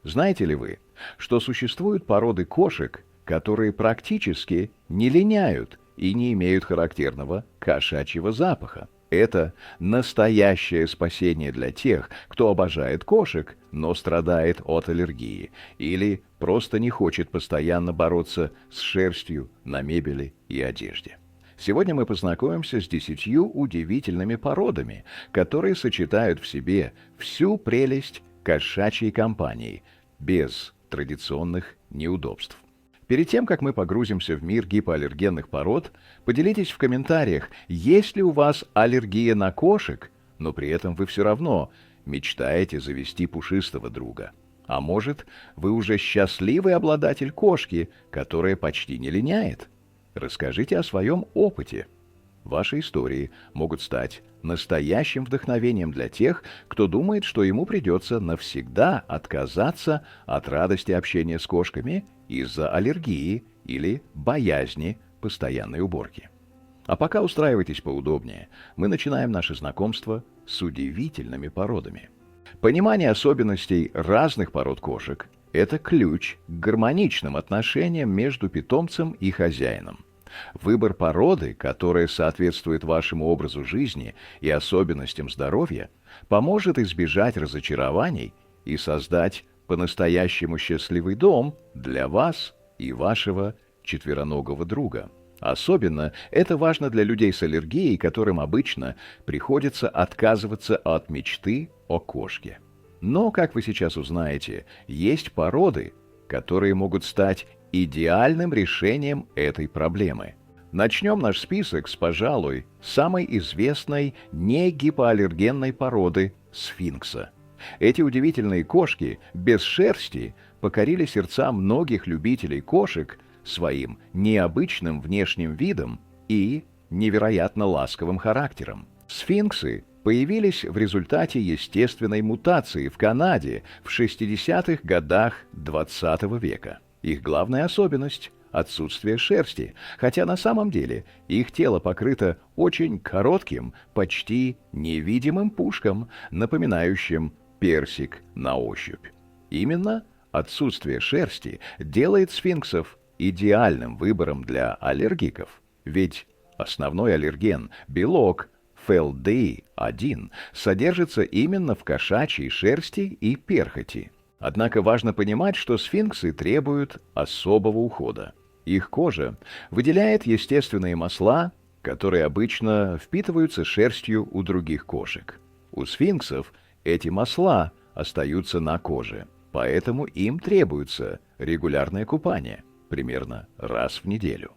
Знаете ли вы, что существуют породы кошек, которые практически не линяют и не имеют характерного кошачьего запаха? Это настоящее спасение для тех, кто обожает кошек, но страдает от аллергии или просто не хочет постоянно бороться с шерстью на мебели и одежде. Сегодня мы познакомимся с 10 удивительными породами, которые сочетают в себе всю прелесть кошачьей компании, без традиционных неудобств. Перед тем, как мы погрузимся в мир гипоаллергенных пород, поделитесь в комментариях, есть ли у вас аллергия на кошек, но при этом вы все равно мечтаете завести пушистого друга. А может, вы уже счастливый обладатель кошки, которая почти не линяет? Расскажите о своем опыте. Ваши истории могут стать настоящим вдохновением для тех, кто думает, что ему придется навсегда отказаться от радости общения с кошками из-за аллергии или боязни постоянной уборки. А пока устраивайтесь поудобнее, мы начинаем наше знакомство с удивительными породами. Понимание особенностей разных пород кошек – это ключ к гармоничным отношениям между питомцем и хозяином. Выбор породы, которая соответствует вашему образу жизни и особенностям здоровья, поможет избежать разочарований и создать по-настоящему счастливый дом для вас и вашего четвероногого друга. Особенно это важно для людей с аллергией, которым обычно приходится отказываться от мечты о кошке. Но, как вы сейчас узнаете, есть породы, которые могут стать идеальным решением этой проблемы. Начнем наш список с, пожалуй, самой известной негипоаллергенной породы – сфинкса. Эти удивительные кошки без шерсти покорили сердца многих любителей кошек своим необычным внешним видом и невероятно ласковым характером. Сфинксы появились в результате естественной мутации в Канаде в 60-х годах XX века. Их главная особенность – отсутствие шерсти, хотя на самом деле их тело покрыто очень коротким, почти невидимым пушком, напоминающим персик на ощупь. Именно отсутствие шерсти делает сфинксов идеальным выбором для аллергиков, ведь основной аллерген – белок FeLD1 содержится именно в кошачьей шерсти и перхоти. Однако важно понимать, что сфинксы требуют особого ухода. Их кожа выделяет естественные масла, которые обычно впитываются шерстью у других кошек. У сфинксов эти масла остаются на коже, поэтому им требуется регулярное купание, примерно раз в неделю.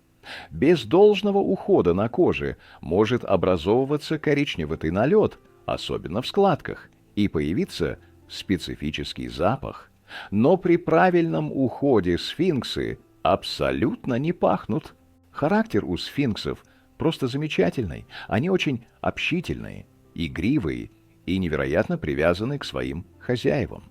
Без должного ухода на коже может образовываться коричневатый налет, особенно в складках, и появиться специфический запах. Но при правильном уходе сфинксы абсолютно не пахнут. Характер у сфинксов просто замечательный. Они очень общительные, игривые и невероятно привязаны к своим хозяевам.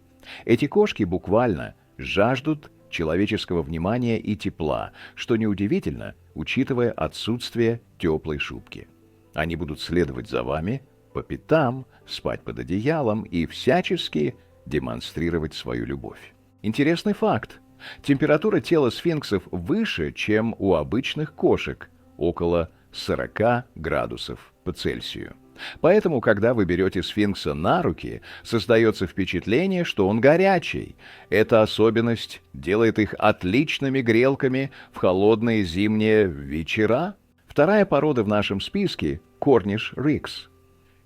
Эти кошки буквально жаждут человеческого внимания и тепла, что неудивительно, учитывая отсутствие теплой шубки. Они будут следовать за вами по пятам, спать под одеялом и всячески демонстрировать свою любовь. Интересный факт. Температура тела сфинксов выше, чем у обычных кошек, около 40 градусов по Цельсию. Поэтому, когда вы берете сфинкса на руки, создается впечатление, что он горячий. Эта особенность делает их отличными грелками в холодные зимние вечера. Вторая порода в нашем списке – Cornish Rex.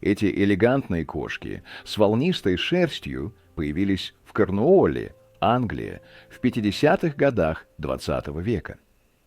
Эти элегантные кошки с волнистой шерстью появились в Корнуолле, Англия, в 50-х годах XX века.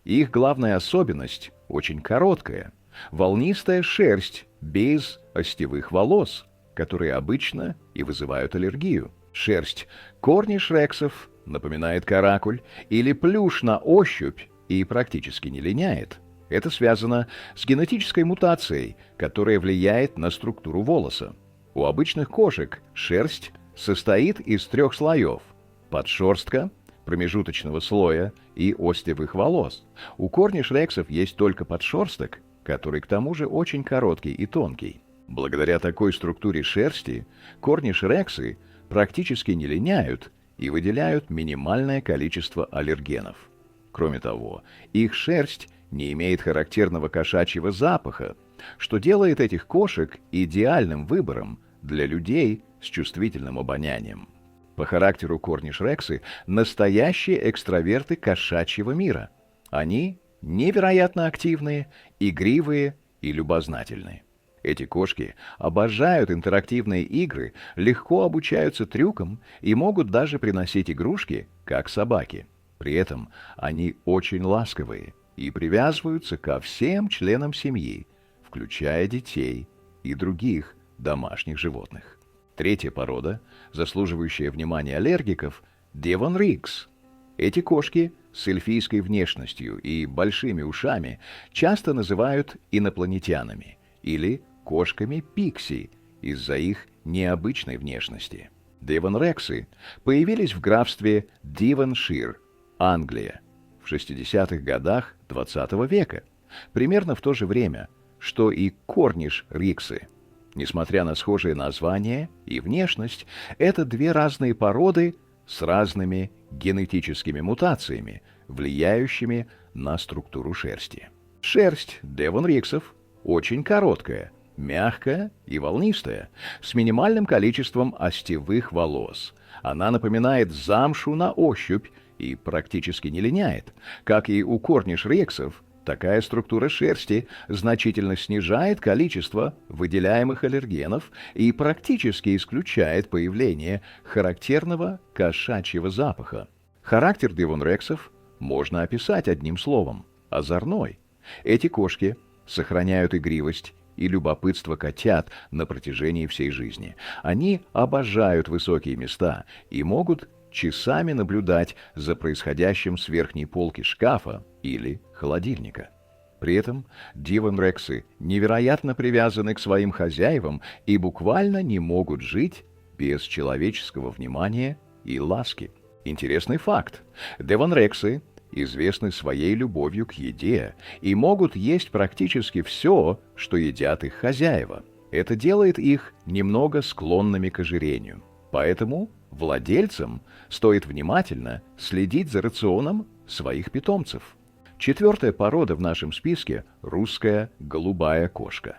Их главная особенность очень короткая – волнистая шерсть без остевых волос, которые обычно и вызывают аллергию. Шерсть корниш-рексов напоминает каракуль или плюш на ощупь и практически не линяет. Это связано с генетической мутацией, которая влияет на структуру волоса. У обычных кошек шерсть состоит из 3 слоев – подшерстка, промежуточного слоя и остевых волос. У корниш-рексов есть только подшерсток, который к тому же очень короткий и тонкий. Благодаря такой структуре шерсти корниш-рексы практически не линяют и выделяют минимальное количество аллергенов. Кроме того, их шерсть не имеет характерного кошачьего запаха, что делает этих кошек идеальным выбором для людей с чувствительным обонянием. По характеру корниш-рексы настоящие экстраверты кошачьего мира. Они невероятно активные, игривые и любознательные. Эти кошки обожают интерактивные игры, легко обучаются трюкам и могут даже приносить игрушки, как собаки. При этом они очень ласковые и привязываются ко всем членам семьи, включая детей и других домашних животных. Третья порода, заслуживающая внимания аллергиков, Девон Рикс. Эти кошки с эльфийской внешностью и большими ушами часто называют инопланетянами или кошками Пикси из-за их необычной внешности. Девонрексы появились в графстве Дивоншир, Англия, в 60-х годах XX века, примерно в то же время, что и корниш-риксы. Несмотря на схожие названия и внешность, это две разные породы с разными генетическими мутациями, влияющими на структуру шерсти. Шерсть девонриксов очень короткая, мягкая и волнистая, с минимальным количеством остевых волос. Она напоминает замшу на ощупь и практически не линяет. Как и у корниш-рексов, такая структура шерсти значительно снижает количество выделяемых аллергенов и практически исключает появление характерного кошачьего запаха. Характер девонрексов можно описать одним словом – озорной. Эти кошки сохраняют игривость и любопытство котят на протяжении всей жизни. Они обожают высокие места и могут часами наблюдать за происходящим с верхней полки шкафа или холодильника. При этом девонрексы невероятно привязаны к своим хозяевам и буквально не могут жить без человеческого внимания и ласки. Интересный факт. Девонрексы известны своей любовью к еде и могут есть практически все, что едят их хозяева. Это делает их немного склонными к ожирению. Поэтому владельцам стоит внимательно следить за рационом своих питомцев. Четвертая порода в нашем списке – русская голубая кошка.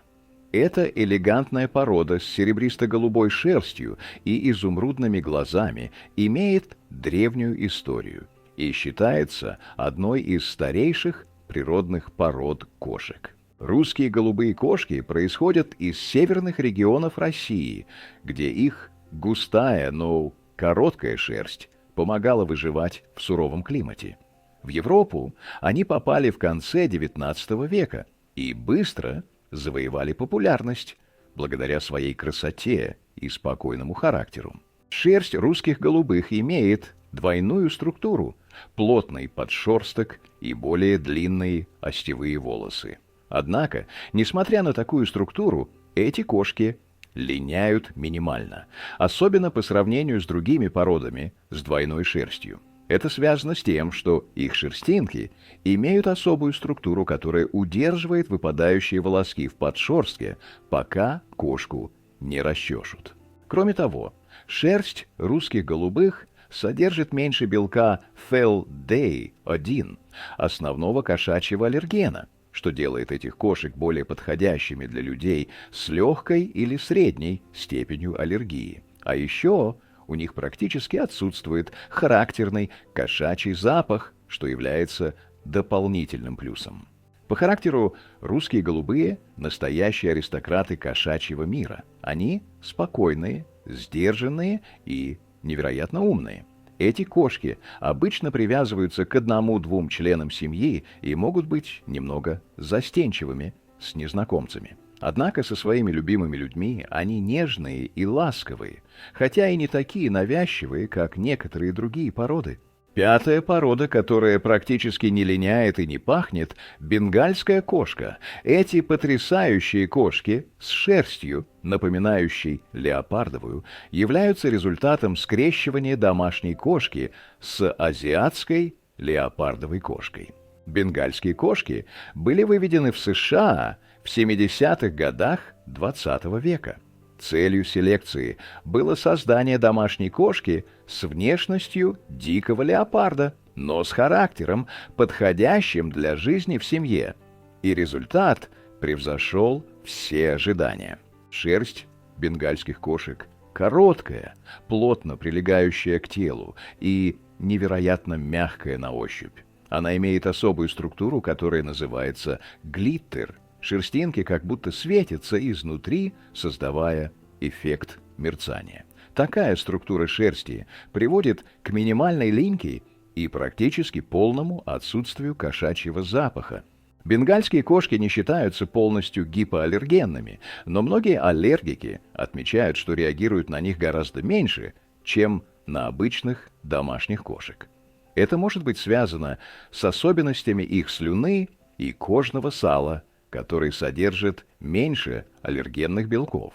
Это элегантная порода с серебристо-голубой шерстью и изумрудными глазами, имеет древнюю историю и считается одной из старейших природных пород кошек. Русские голубые кошки происходят из северных регионов России, где их густая, но короткая шерсть помогала выживать в суровом климате. В Европу они попали в конце XIX века и быстро завоевали популярность благодаря своей красоте и спокойному характеру. Шерсть русских голубых имеет двойную структуру – плотный подшерсток и более длинные остевые волосы. Однако, несмотря на такую структуру, эти кошки линяют минимально, особенно по сравнению с другими породами с двойной шерстью. Это связано с тем, что их шерстинки имеют особую структуру, которая удерживает выпадающие волоски в подшерстке, пока кошку не расчешут. Кроме того, шерсть русских голубых содержит меньше белка FeLD1, основного кошачьего аллергена, что делает этих кошек более подходящими для людей с легкой или средней степенью аллергии. А еще у них практически отсутствует характерный кошачий запах, что является дополнительным плюсом. По характеру русские голубые – настоящие аристократы кошачьего мира. Они спокойные, сдержанные и невероятно умные. Эти кошки обычно привязываются к одному-двум членам семьи и могут быть немного застенчивыми с незнакомцами. Однако со своими любимыми людьми они нежные и ласковые, хотя и не такие навязчивые, как некоторые другие породы. Пятая порода, которая практически не линяет и не пахнет – бенгальская кошка. Эти потрясающие кошки с шерстью, напоминающей леопардовую, являются результатом скрещивания домашней кошки с азиатской леопардовой кошкой. Бенгальские кошки были выведены в США в 70-х годах XX века. Целью селекции было создание домашней кошки с внешностью дикого леопарда, но с характером, подходящим для жизни в семье. И результат превзошел все ожидания. Шерсть бенгальских кошек короткая, плотно прилегающая к телу и невероятно мягкая на ощупь. Она имеет особую структуру, которая называется глиттер. Шерстинки как будто светятся изнутри, создавая эффект мерцания. Такая структура шерсти приводит к минимальной линьке и практически полному отсутствию кошачьего запаха. Бенгальские кошки не считаются полностью гипоаллергенными, но многие аллергики отмечают, что реагируют на них гораздо меньше, чем на обычных домашних кошек. Это может быть связано с особенностями их слюны и кожного сала, который содержит меньше аллергенных белков.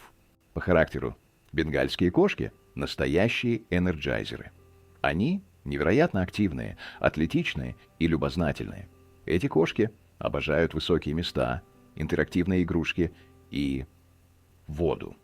По характеру бенгальские кошки – настоящие энерджайзеры. Они невероятно активные, атлетичные и любознательные. Эти кошки обожают высокие места, интерактивные игрушки и воду.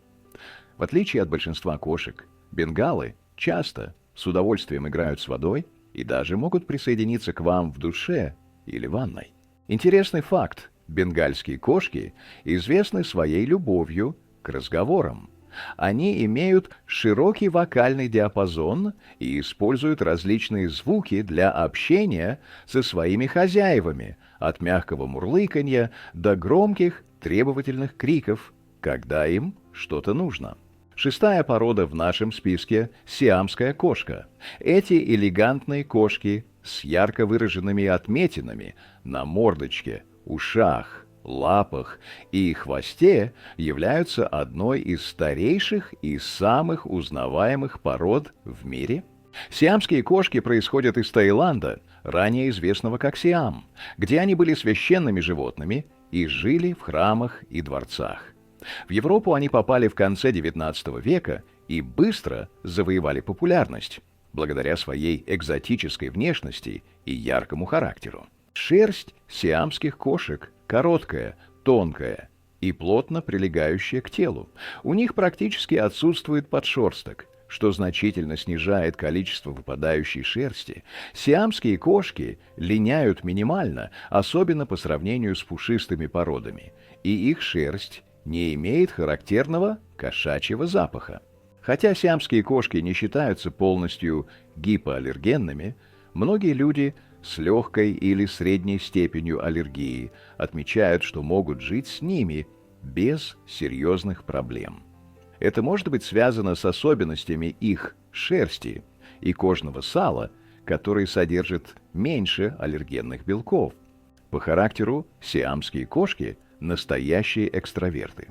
В отличие от большинства кошек, бенгалы часто с удовольствием играют с водой и даже могут присоединиться к вам в душе или ванной. Интересный факт. Бенгальские кошки известны своей любовью к разговорам. Они имеют широкий вокальный диапазон и используют различные звуки для общения со своими хозяевами, от мягкого мурлыканья до громких требовательных криков, когда им что-то нужно. Шестая порода в нашем списке – сиамская кошка. Эти элегантные кошки с ярко выраженными отметинами на мордочке, ушах, лапах и хвосте являются одной из старейших и самых узнаваемых пород в мире. Сиамские кошки происходят из Таиланда, ранее известного как Сиам, где они были священными животными и жили в храмах и дворцах. В Европу они попали в конце XIX века и быстро завоевали популярность, благодаря своей экзотической внешности и яркому характеру. Шерсть сиамских кошек короткая, тонкая и плотно прилегающая к телу. У них практически отсутствует подшерсток, что значительно снижает количество выпадающей шерсти. Сиамские кошки линяют минимально, особенно по сравнению с пушистыми породами, и их шерсть не имеет характерного кошачьего запаха. Хотя сиамские кошки не считаются полностью гипоаллергенными, многие люди с легкой или средней степенью аллергии отмечают, что могут жить с ними без серьезных проблем. Это может быть связано с особенностями их шерсти и кожного сала, которые содержат меньше аллергенных белков. По характеру сиамские кошки – настоящие экстраверты.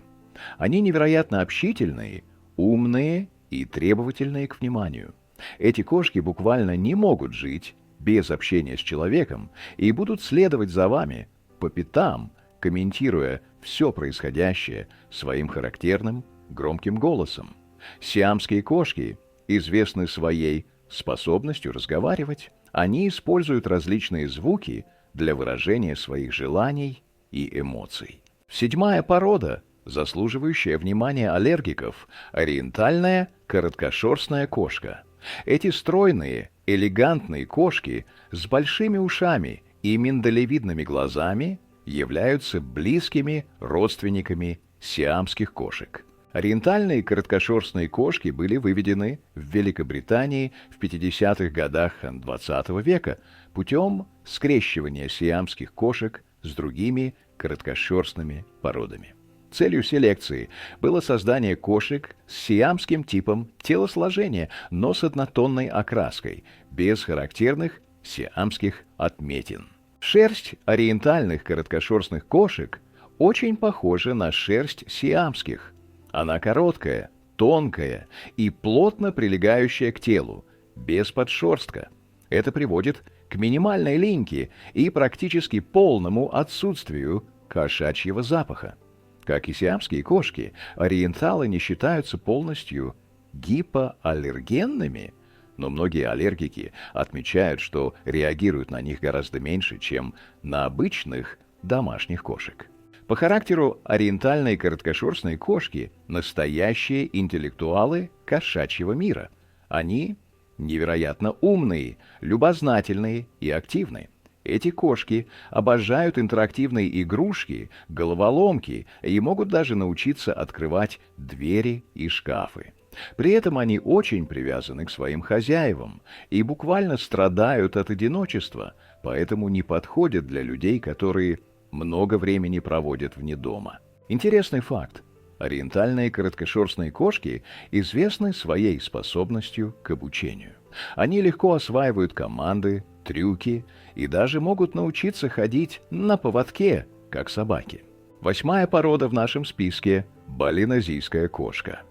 Они невероятно общительные, умные и требовательные к вниманию. Эти кошки буквально не могут жить без общения с человеком и будут следовать за вами по пятам, комментируя все происходящее своим характерным громким голосом. Сиамские кошки известны своей способностью разговаривать. Они используют различные звуки для выражения своих желаний и эмоций. Седьмая порода, заслуживающая внимания аллергиков, ориентальная короткошерстная кошка. Эти стройные, элегантные кошки с большими ушами и миндалевидными глазами являются близкими родственниками сиамских кошек. Ориентальные короткошерстные кошки были выведены в Великобритании в 50-х годах XX века путем скрещивания сиамских кошек с другими короткошерстными породами. Целью селекции было создание кошек с сиамским типом телосложения, но с однотонной окраской, без характерных сиамских отметин. Шерсть ориентальных короткошерстных кошек очень похожа на шерсть сиамских. Она короткая, тонкая и плотно прилегающая к телу, без подшерстка. Это приводит к минимальной линьке и практически полному отсутствию кошачьего запаха. Как и сиамские кошки, ориенталы не считаются полностью гипоаллергенными, но многие аллергики отмечают, что реагируют на них гораздо меньше, чем на обычных домашних кошек. По характеру ориентальные короткошерстные кошки – настоящие интеллектуалы кошачьего мира. Они невероятно умные, любознательные и активные. Эти кошки обожают интерактивные игрушки, головоломки и могут даже научиться открывать двери и шкафы. При этом они очень привязаны к своим хозяевам и буквально страдают от одиночества, поэтому не подходят для людей, которые много времени проводят вне дома. Интересный факт. Ориентальные короткошерстные кошки известны своей способностью к обучению. Они легко осваивают команды, трюки и даже могут научиться ходить на поводке, как собаки. 8-я порода в нашем списке – балинезийская кошка.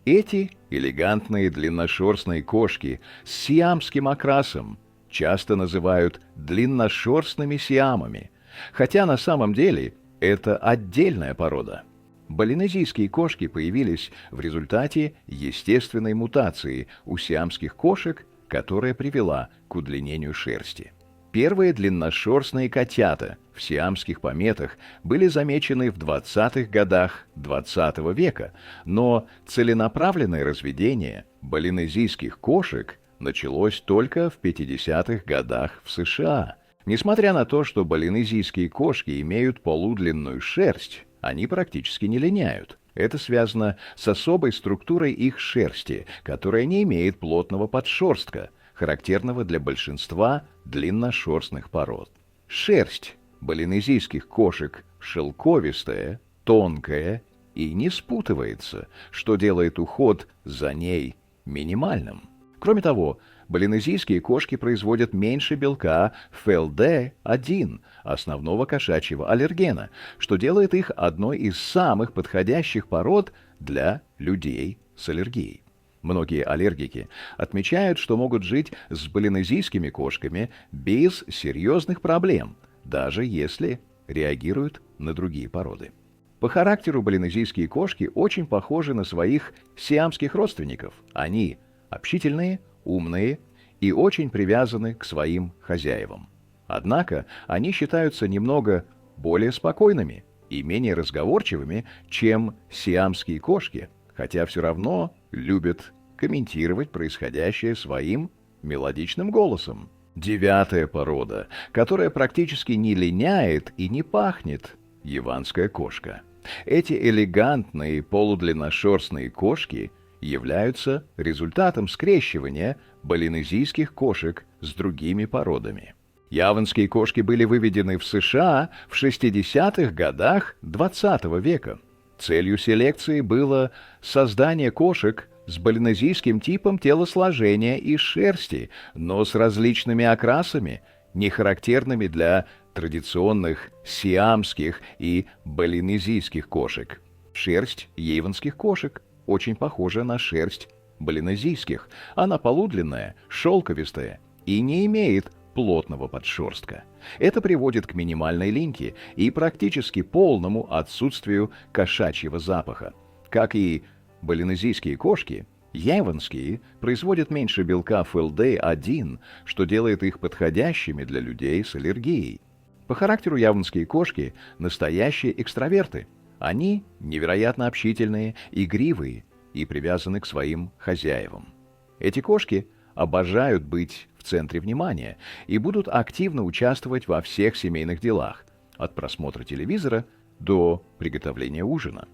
Эти элегантные длинношерстные кошки с сиамским окрасом часто называют длинношерстными сиамами, хотя на самом деле это отдельная порода. Балинезийские кошки появились в результате естественной мутации у сиамских кошек, которая привела к удлинению шерсти. Первые длинношерстные котята в сиамских пометах были замечены в 20-х годах XX века, но целенаправленное разведение балинезийских кошек началось только в 50-х годах в США. Несмотря на то, что балинезийские кошки имеют полудлинную шерсть, они практически не линяют. Это связано с особой структурой их шерсти, которая не имеет плотного подшерстка, характерного для большинства длинношерстных пород. Шерсть балинезийских кошек шелковистая, тонкая и не спутывается, что делает уход за ней минимальным. Кроме того, балинезийские кошки производят меньше белка ФЛД1, основного кошачьего аллергена, что делает их одной из самых подходящих пород для людей с аллергией. Многие аллергики отмечают, что могут жить с балинезийскими кошками без серьезных проблем, даже если реагируют на другие породы. По характеру балинезийские кошки очень похожи на своих сиамских родственников. Они общительные, умные и очень привязаны к своим хозяевам. Однако они считаются немного более спокойными и менее разговорчивыми, чем сиамские кошки, хотя все равно любят комментировать происходящее своим мелодичным голосом. 9-я порода, которая практически не линяет и не пахнет – яванская кошка. Эти элегантные полудлинношерстные кошки являются результатом скрещивания балинезийских кошек с другими породами. Яванские кошки были выведены в США в 60-х годах XX века. Целью селекции было создание кошек с балинезийским типом телосложения и шерсти, но с различными окрасами, не характерными для традиционных сиамских и балинезийских кошек. Шерсть яванских кошек очень похожа на шерсть балинезийских. Она полудлинная, шелковистая и не имеет плотного подшерстка. Это приводит к минимальной линьке и практически полному отсутствию кошачьего запаха. Как и балинезийские кошки, яванские производят меньше белка ФЛД1, что делает их подходящими для людей с аллергией. По характеру яванские кошки – настоящие экстраверты. Они невероятно общительные, игривые и привязаны к своим хозяевам. Эти кошки обожают быть в центре внимания и будут активно участвовать во всех семейных делах, от просмотра телевизора до приготовления ужина.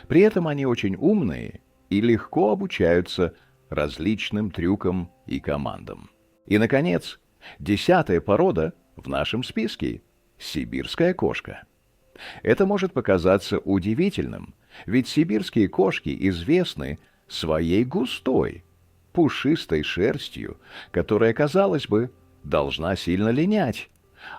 При этом они очень умные и легко обучаются различным трюкам и командам. И, наконец, 10-я порода в нашем списке – сибирская кошка. Это может показаться удивительным, ведь сибирские кошки известны своей густой, пушистой шерстью, которая, казалось бы, должна сильно линять.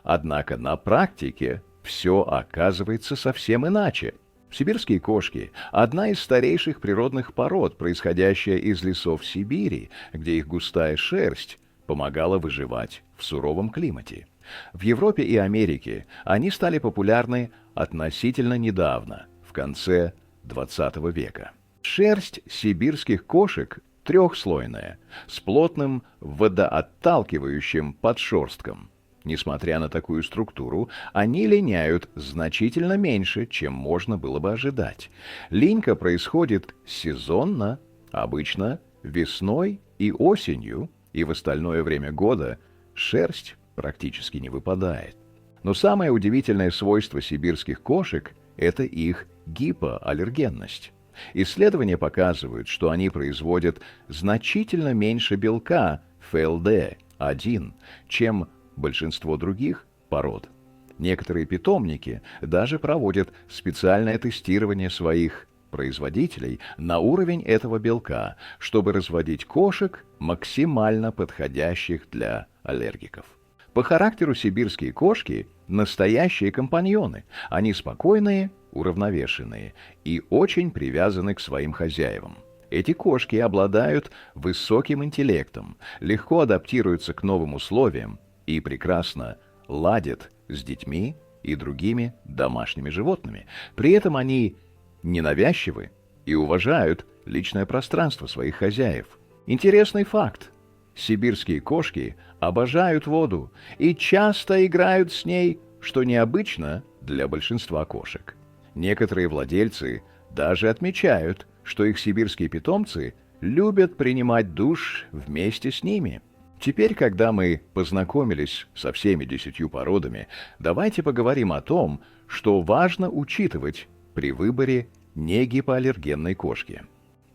Однако на практике все оказывается совсем иначе. Сибирские кошки – одна из старейших природных пород, происходящая из лесов Сибири, где их густая шерсть помогала выживать в суровом климате. В Европе и Америке они стали популярны относительно недавно, в конце XX века. Шерсть сибирских кошек трехслойная, с плотным водоотталкивающим подшерстком. Несмотря на такую структуру, они линяют значительно меньше, чем можно было бы ожидать. Линька происходит сезонно, обычно весной и осенью, и в остальное время года шерсть практически не выпадает. Но самое удивительное свойство сибирских кошек – это их гипоаллергенность. Исследования показывают, что они производят значительно меньше белка ФЛД-1, чем большинство других пород. Некоторые питомники даже проводят специальное тестирование своих производителей на уровень этого белка, чтобы разводить кошек, максимально подходящих для аллергиков. По характеру сибирские кошки – настоящие компаньоны. Они спокойные, уравновешенные и очень привязаны к своим хозяевам. Эти кошки обладают высоким интеллектом, легко адаптируются к новым условиям и прекрасно ладят с детьми и другими домашними животными. При этом они ненавязчивы и уважают личное пространство своих хозяев. Интересный факт. Сибирские кошки обожают воду и часто играют с ней, что необычно для большинства кошек. Некоторые владельцы даже отмечают, что их сибирские питомцы любят принимать душ вместе с ними. Теперь, когда мы познакомились со всеми 10 породами, давайте поговорим о том, что важно учитывать при выборе негипоаллергенной кошки.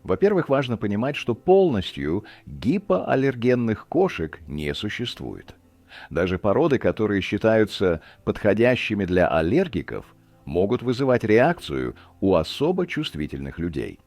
Во-первых, важно понимать, что полностью гипоаллергенных кошек не существует. Даже породы, которые считаются подходящими для аллергиков, могут вызывать реакцию у особо чувствительных людей.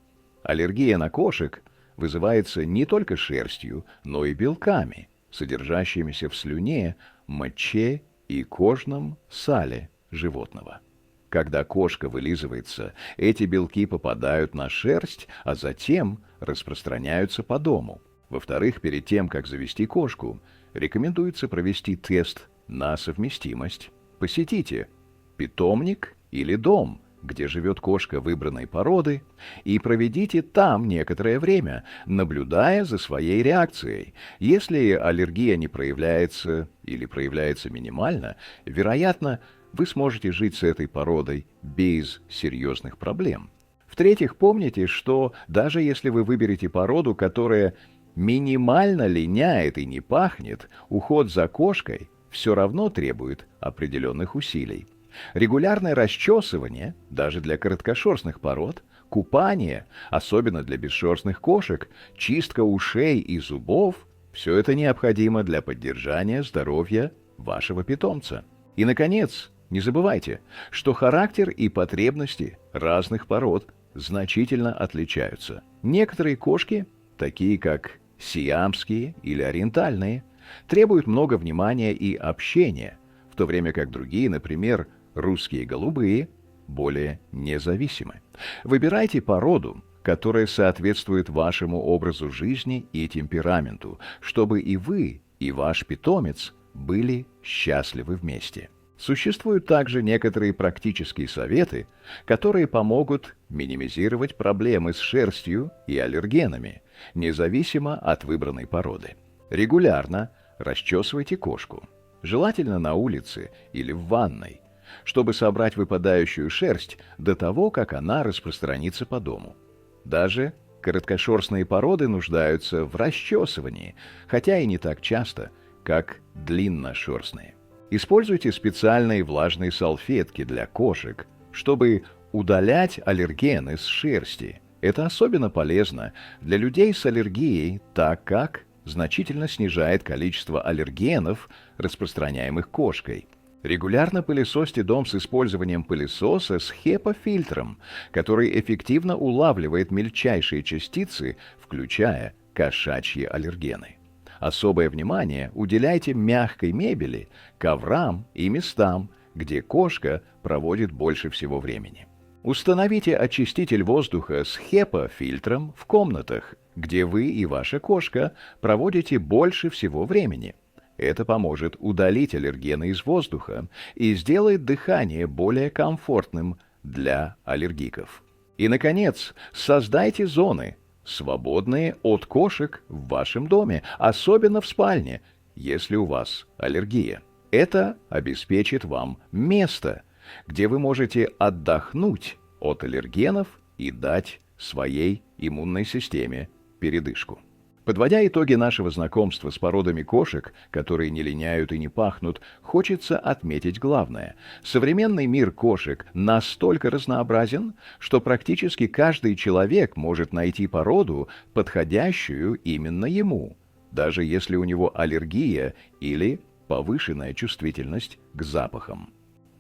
Аллергия на кошек вызывается не только шерстью, но и белками, содержащимися в слюне, моче и кожном сале животного. Когда кошка вылизывается, эти белки попадают на шерсть, а затем распространяются по дому. Во-вторых, перед тем, как завести кошку, рекомендуется провести тест на совместимость. Посетите питомник или дом, где живет кошка выбранной породы, и проведите там некоторое время, наблюдая за своей реакцией. Если аллергия не проявляется или проявляется минимально, вероятно, вы сможете жить с этой породой без серьезных проблем. В-третьих, помните, что даже если вы выберете породу, которая минимально линяет и не пахнет, уход за кошкой все равно требует определенных усилий. Регулярное расчесывание, даже для короткошерстных пород, купание, особенно для бесшерстных кошек, чистка ушей и зубов – все это необходимо для поддержания здоровья вашего питомца. И, наконец, не забывайте, что характер и потребности разных пород значительно отличаются. Некоторые кошки, такие как сиамские или ориентальные, требуют много внимания и общения, в то время как другие, например, русские голубые, более независимы. Выбирайте породу, которая соответствует вашему образу жизни и темпераменту, чтобы и вы, и ваш питомец были счастливы вместе. Существуют также некоторые практические советы, которые помогут минимизировать проблемы с шерстью и аллергенами, независимо от выбранной породы. Регулярно расчесывайте кошку, желательно на улице или в ванной, чтобы собрать выпадающую шерсть до того, как она распространится по дому. Даже короткошерстные породы нуждаются в расчесывании, хотя и не так часто, как длинношерстные. Используйте специальные влажные салфетки для кошек, чтобы удалять аллергены с шерсти. Это особенно полезно для людей с аллергией, так как значительно снижает количество аллергенов, распространяемых кошкой. Регулярно пылесосьте дом с использованием пылесоса с HEPA-фильтром, который эффективно улавливает мельчайшие частицы, включая кошачьи аллергены. Особое внимание уделяйте мягкой мебели, коврам и местам, где кошка проводит больше всего времени. Установите очиститель воздуха с HEPA-фильтром в комнатах, где вы и ваша кошка проводите больше всего времени. Это поможет удалить аллергены из воздуха и сделает дыхание более комфортным для аллергиков. И, наконец, создайте зоны, свободные от кошек в вашем доме, особенно в спальне, если у вас аллергия. Это обеспечит вам место, где вы можете отдохнуть от аллергенов и дать своей иммунной системе передышку. Подводя итоги нашего знакомства с породами кошек, которые не линяют и не пахнут, хочется отметить главное. Современный мир кошек настолько разнообразен, что практически каждый человек может найти породу, подходящую именно ему, даже если у него аллергия или повышенная чувствительность к запахам.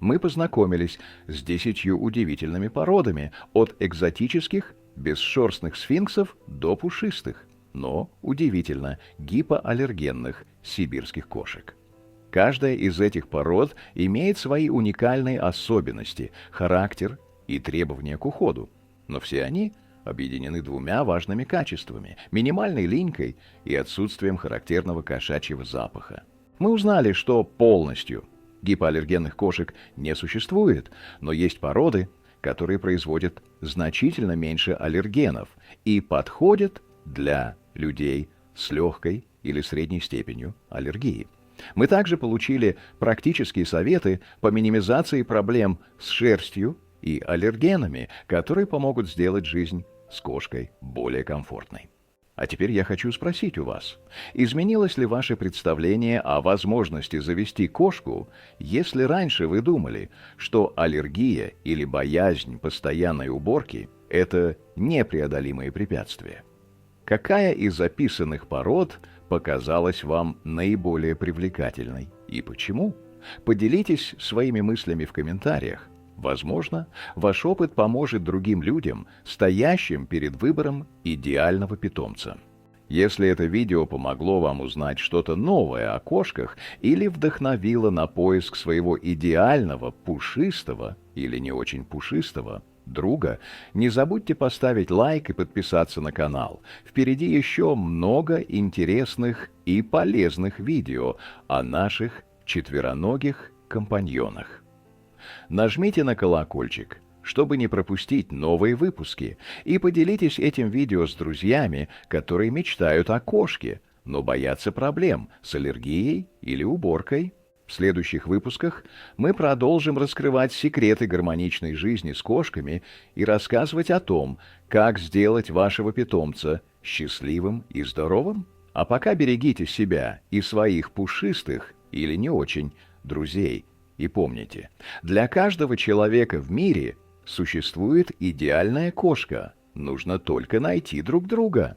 Мы познакомились с 10 удивительными породами, от экзотических, бесшерстных сфинксов до пушистых, но, удивительно, гипоаллергенных сибирских кошек. Каждая из этих пород имеет свои уникальные особенности, характер и требования к уходу, но все они объединены двумя важными качествами – минимальной линькой и отсутствием характерного кошачьего запаха. Мы узнали, что полностью гипоаллергенных кошек не существует, но есть породы, которые производят значительно меньше аллергенов и подходят для людей с легкой или средней степенью аллергии. Мы также получили практические советы по минимизации проблем с шерстью и аллергенами, которые помогут сделать жизнь с кошкой более комфортной. А теперь я хочу спросить у вас, изменилось ли ваше представление о возможности завести кошку, если раньше вы думали, что аллергия или боязнь постоянной уборки – это непреодолимые препятствия? Какая из описанных пород показалась вам наиболее привлекательной и почему? Поделитесь своими мыслями в комментариях. Возможно, ваш опыт поможет другим людям, стоящим перед выбором идеального питомца. Если это видео помогло вам узнать что-то новое о кошках или вдохновило на поиск своего идеального пушистого или не очень пушистого друга, не забудьте поставить лайк и подписаться на канал. Впереди еще много интересных и полезных видео о наших четвероногих компаньонах. Нажмите на колокольчик, чтобы не пропустить новые выпуски, и поделитесь этим видео с друзьями, которые мечтают о кошке, но боятся проблем с аллергией или уборкой. В следующих выпусках мы продолжим раскрывать секреты гармоничной жизни с кошками и рассказывать о том, как сделать вашего питомца счастливым и здоровым. А пока берегите себя и своих пушистых или не очень друзей. И помните, для каждого человека в мире существует идеальная кошка. Нужно только найти друг друга.